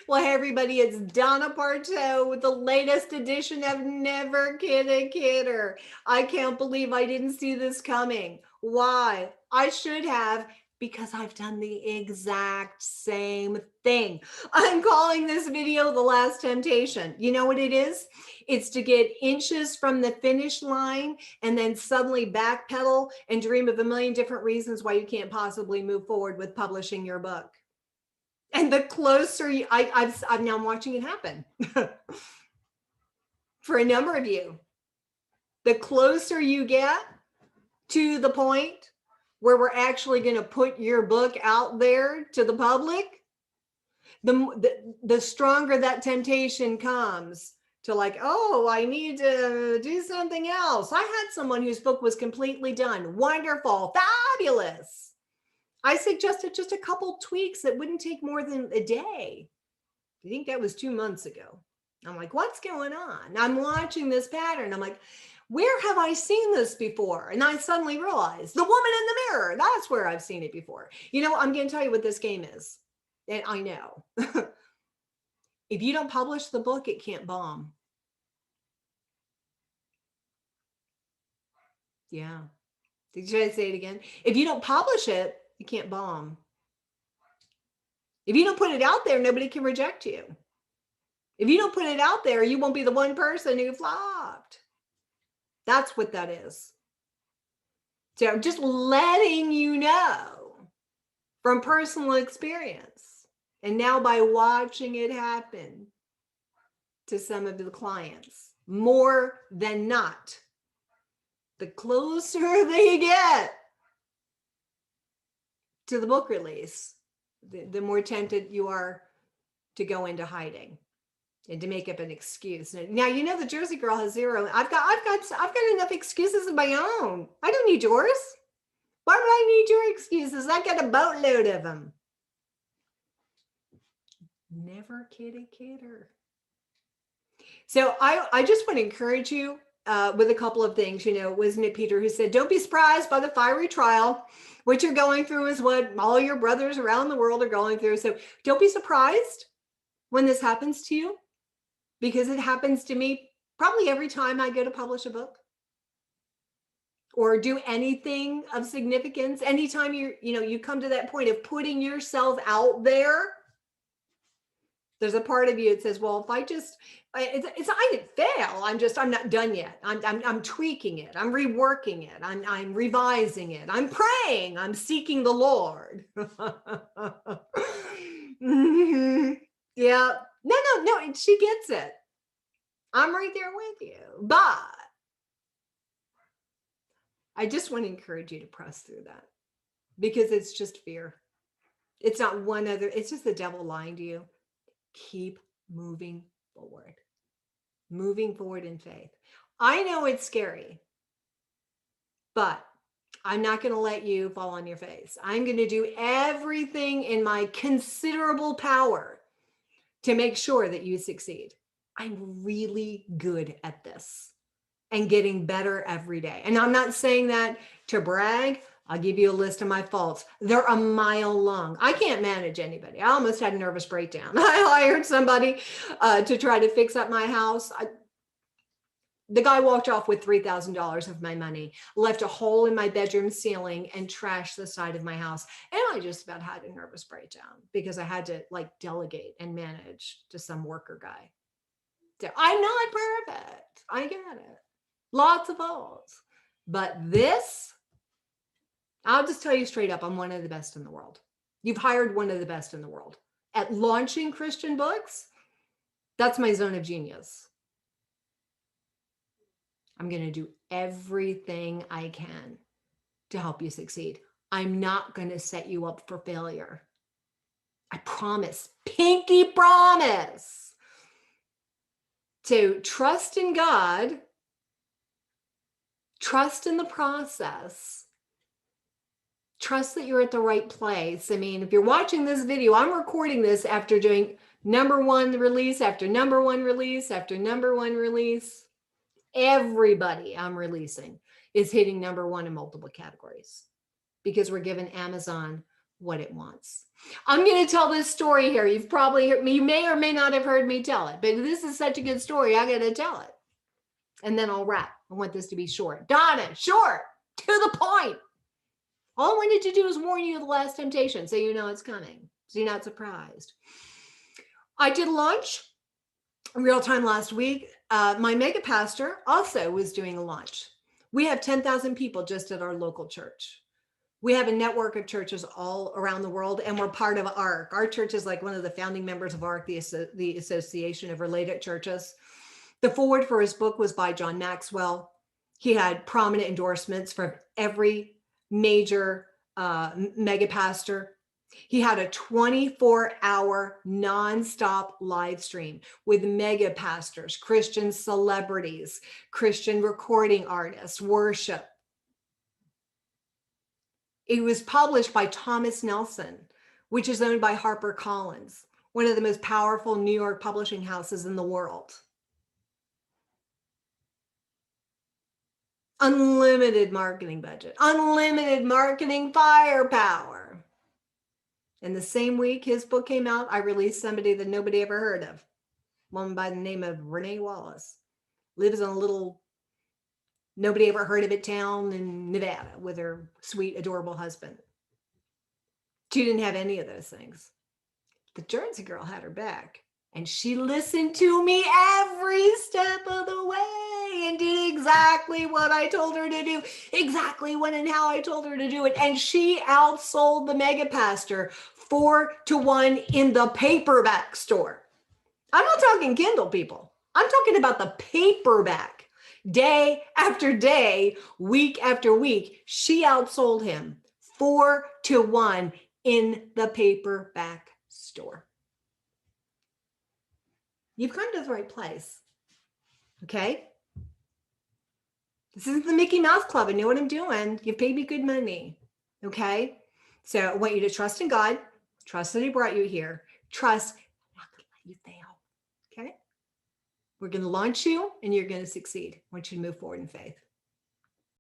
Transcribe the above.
Well, hey everybody, it's Donna Partow with the latest edition of Never Kid a Kidder. I can't believe I didn't see this coming. Why? I should have, because I've done the exact same thing. I'm calling this video The Last Temptation. You know what it is? It's to get inches from the finish line and then suddenly backpedal and dream of a million different reasons why you can't possibly move forward with publishing your book. And the closer you, I'm now watching it happen for a number of you. The closer you get to the point where we're actually going to put your book out there to the public, the stronger that temptation comes to like, oh, I need to do something else. I had someone whose book was completely done. Wonderful, fabulous. I suggested just a couple tweaks that wouldn't take more than a day. I think that was 2 months ago. I'm like, what's going on? I'm watching this pattern. I'm like, where have I seen this before? And I suddenly realized the woman in the mirror. That's where I've seen it before. You know, I'm going to tell you what this game is. And I know. If you don't publish the book, it can't bomb. Yeah. Should I say it again? If you don't publish it, you can't bomb. If you don't put it out there, nobody can reject you. If you don't put it out there, you won't be the one person who flopped. That's what that is. So I'm just letting you know from personal experience. And now by watching it happen to some of the clients, more than not, the closer they get to the book release, the more tempted you are to go into hiding and to make up an excuse. Now, you know, the Jersey girl has zero. I've got enough excuses of my own. I don't need yours. Why would I need your excuses? I got a boatload of them. Never kid a kidder. So I just want to encourage you with a couple of things. You know, wasn't it Peter who said, don't be surprised by the fiery trial. What you're going through is what all your brothers around the world are going through. So don't be surprised when this happens to you, because it happens to me probably every time I go to publish a book or do anything of significance. Anytime you come to that point of putting yourself out there, there's a part of you that says, well, if I didn't fail. I'm not done yet. I'm tweaking it. I'm reworking it. I'm revising it. I'm praying. I'm seeking the Lord. Yeah. No. She gets it. I'm right there with you. But I just want to encourage you to press through that, because it's just fear. It's not one other. It's just the devil lying to you. Keep moving forward in faith. I know it's scary, but I'm not going to let you fall on your face. I'm going to do everything in my considerable power to make sure that you succeed. I'm really good at this and getting better every day. And I'm not saying that to brag. I'll give you a list of my faults. They're a mile long. I can't manage anybody. I almost had a nervous breakdown. I hired somebody to try to fix up my house. The guy walked off with $3,000 of my money, left a hole in my bedroom ceiling, and trashed the side of my house. And I just about had a nervous breakdown because I had to delegate and manage to some worker guy. So I'm not perfect. I get it. Lots of faults. But this, I'll just tell you straight up, I'm one of the best in the world. You've hired one of the best in the world. At launching Christian books, that's my zone of genius. I'm going to do everything I can to help you succeed. I'm not going to set you up for failure. I promise, pinky promise. To trust in God, trust in the process, trust that you're at the right place. I mean, if you're watching this video, I'm recording this after doing number one release after number one release after number one release. Everybody I'm releasing is hitting number one in multiple categories because we're giving Amazon what it wants. I'm going to tell this story here. You've probably heard me, you may or may not have heard me tell it, but this is such a good story. I'm going to tell it. And then I'll wrap. I want this to be short. Donna, short, to the point. All I wanted to do is warn you of the last temptation, so you know it's coming, so you're not surprised. I did launch real time last week. My mega pastor also was doing a launch. We have 10,000 people just at our local church. We have a network of churches all around the world, and we're part of ARC. Our church is like one of the founding members of ARC, the Association of Related Churches. The foreword for his book was by John Maxwell. He had prominent endorsements from every major mega pastor. He had a 24-hour nonstop live stream with mega pastors, Christian celebrities, Christian recording artists, worship. It was published by Thomas Nelson, which is owned by HarperCollins, one of the most powerful New York publishing houses in the world. Unlimited marketing budget, unlimited marketing firepower. And the same week his book came out, I released somebody that nobody ever heard of, a woman by the name of Renee Wallace. Lives in a little, nobody ever heard of it town in Nevada with her sweet, adorable husband. She didn't have any of those things. The Jersey girl had her back. And she listened to me every step of the way and did exactly what I told her to do, exactly when and how I told her to do it. And she outsold the mega pastor 4-1 in the paperback store. I'm not talking Kindle, people. I'm talking about the paperback. Day after day, week after week, she outsold him 4-1 in the paperback store. You've come to the right place. Okay? This isn't the Mickey Mouse Club. I know what I'm doing. You've paid me good money. Okay? So I want you to trust in God. Trust that He brought you here. Trust I'm not going to let you fail. Okay? We're going to launch you and you're going to succeed. I want you to move forward in faith.